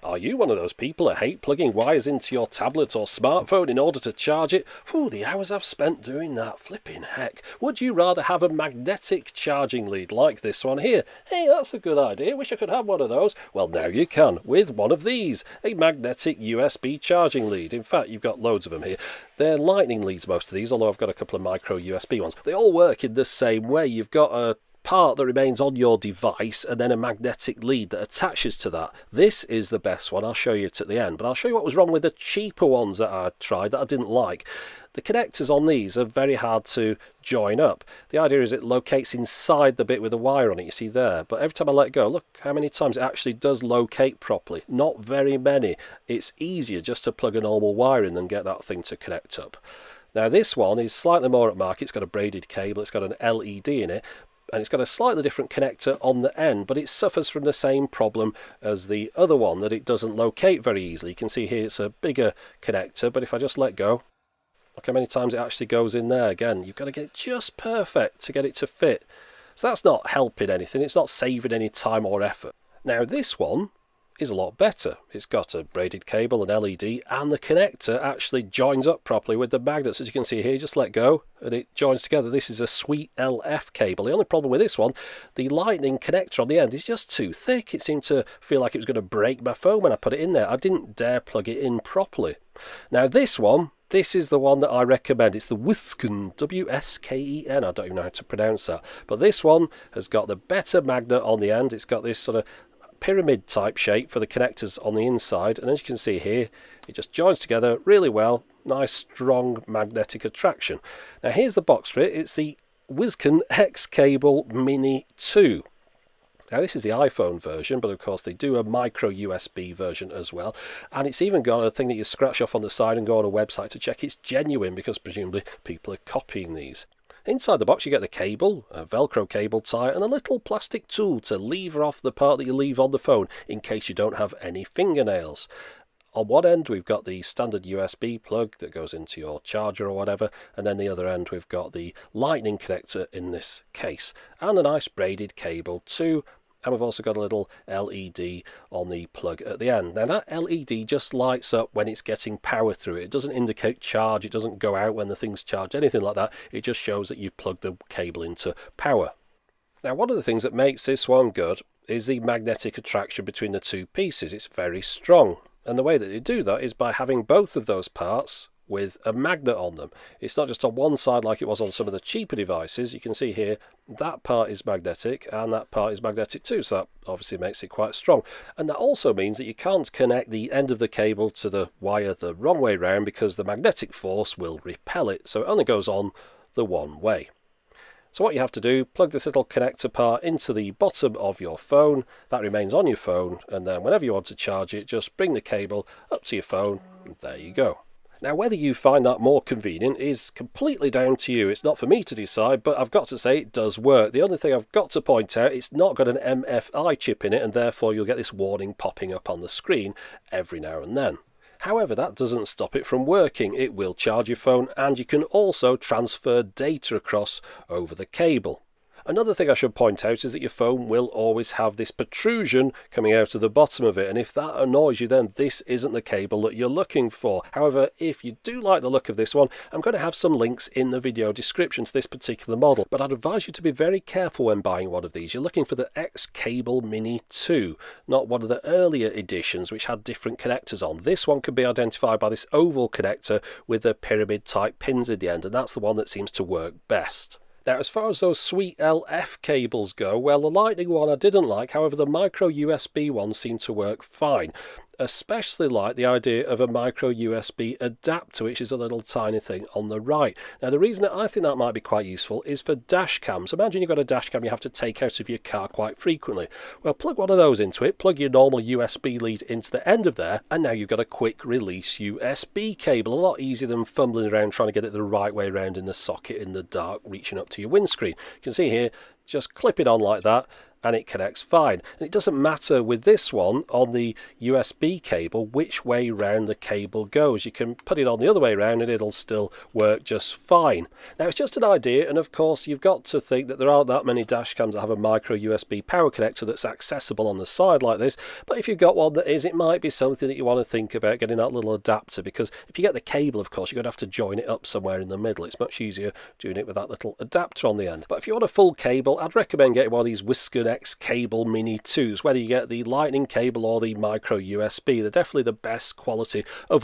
Are you one of those people that hate plugging wires into your tablet or smartphone in order to charge it? Phew, the hours I've spent doing that, flipping heck. Would you rather have a magnetic charging lead like this one here? Hey, that's a good idea, wish I could have one of those. Well, now you can, with one of these, a magnetic USB charging lead. In fact, you've got loads of them here. They're lightning leads, most of these, although I've got a couple of micro USB ones. They all work in the same way. You've got a part that remains on your device and then a magnetic lead that attaches to that. This is the best one. I'll show you it at the end, but I'll show you what was wrong with the cheaper ones that I tried that I didn't like. The connectors on these are very hard to join up. The idea is it locates inside the bit with the wire on it, you see there, but every time I let go, look how many times it actually does locate properly. Not very many. It's easier just to plug a normal wire in than get that thing to connect up. Now this one is slightly more upmarket. It's got a braided cable, it's got an LED in it, and it's got a slightly different connector on the end, but it suffers from the same problem as the other one, that it doesn't locate very easily. You can see here it's a bigger connector, but if I just let go, look how many times it actually goes in there. Again, you've got to get it just perfect to get it to fit. So that's not helping anything, it's not saving any time or effort. Now this one is a lot better. It's got a braided cable, an LED, and the connector actually joins up properly with the magnets. As you can see here, just let go and it joins together. This is a sweet LF cable. The only problem with this one, the lightning connector on the end is just too thick. It seemed to feel like it was going to break my phone when I put it in there. I didn't dare plug it in properly. Now this one, this is the one that I recommend. It's the Wusken, W-S-K-E-N. I don't even know how to pronounce that. But this one has got the better magnet on the end. It's got this sort of pyramid type shape for the connectors on the inside, and as you can see here, it just joins together really well. Nice strong magnetic attraction. Now here's the box for it. It's the Wusken X Cable Mini 2. Now this is the iPhone version, but of course they do a micro USB version as well, and it's even got a thing that you scratch off on the side and go on a website to check it's genuine, because presumably people are copying these. Inside the box you get the cable, a velcro cable tie, and a little plastic tool to lever off the part that you leave on the phone in case you don't have any fingernails. On one end we've got the standard USB plug that goes into your charger or whatever, and then the other end we've got the lightning connector in this case, and a nice braided cable too. And we've also got a little LED on the plug at the end. Now that LED just lights up when it's getting power through it. It doesn't indicate charge, it doesn't go out when the thing's charged, anything like that. It just shows that you've plugged the cable into power. Now one of the things that makes this one good is the magnetic attraction between the two pieces. It's very strong. And the way that you do that is by having both of those parts with a magnet on them. It's not just on one side like it was on some of the cheaper devices. You can see here that part is magnetic and that part is magnetic too, so that obviously makes it quite strong. And that also means that you can't connect the end of the cable to the wire the wrong way round, because the magnetic force will repel it, so it only goes on the one way. So what you have to do, plug this little connector part into the bottom of your phone. That remains on your phone, and then whenever you want to charge it, just bring the cable up to your phone, and there you go. Now whether you find that more convenient is completely down to you. It's not for me to decide, but I've got to say it does work. The only thing I've got to point out, it's not got an MFI chip in it, and therefore you'll get this warning popping up on the screen every now and then. However, that doesn't stop it from working. It will charge your phone, and you can also transfer data across over the cable. Another thing I should point out is that your phone will always have this protrusion coming out of the bottom of it, and if that annoys you, then this isn't the cable that you're looking for. However, if you do like the look of this one, I'm going to have some links in the video description to this particular model, but I'd advise you to be very careful when buying one of these. You're looking for the X Cable Mini 2, not one of the earlier editions which had different connectors on. This one can be identified by this oval connector with the pyramid type pins at the end, and that's the one that seems to work best. Now as far as those sweet LF cables go, well, the lightning one I didn't like, however the micro USB one seemed to work fine. Especially like the idea of a micro USB adapter, which is a little tiny thing on the right. Now the reason that I think that might be quite useful is for dash cams. Imagine you've got a dash cam you have to take out of your car quite frequently. Well, plug one of those into it, plug your normal USB lead into the end of there, and now you've got a quick release USB cable. A lot easier than fumbling around trying to get it the right way around in the socket in the dark, reaching up to your windscreen. You can see here, just clip it on like that, and it connects fine. And it doesn't matter with this one on the USB cable which way round the cable goes. You can put it on the other way round and it'll still work just fine. Now it's just an idea, and of course you've got to think that there aren't that many dash cams that have a micro USB power connector that's accessible on the side like this, but if you've got one that is, it might be something that you want to think about getting that little adapter, because if you get the cable, of course, you're going to have to join it up somewhere in the middle. It's much easier doing it with that little adapter on the end. But if you want a full cable, I'd recommend getting one of these Whisker X Cable Mini 2s, whether you get the lightning cable or the micro USB. They're definitely the best quality of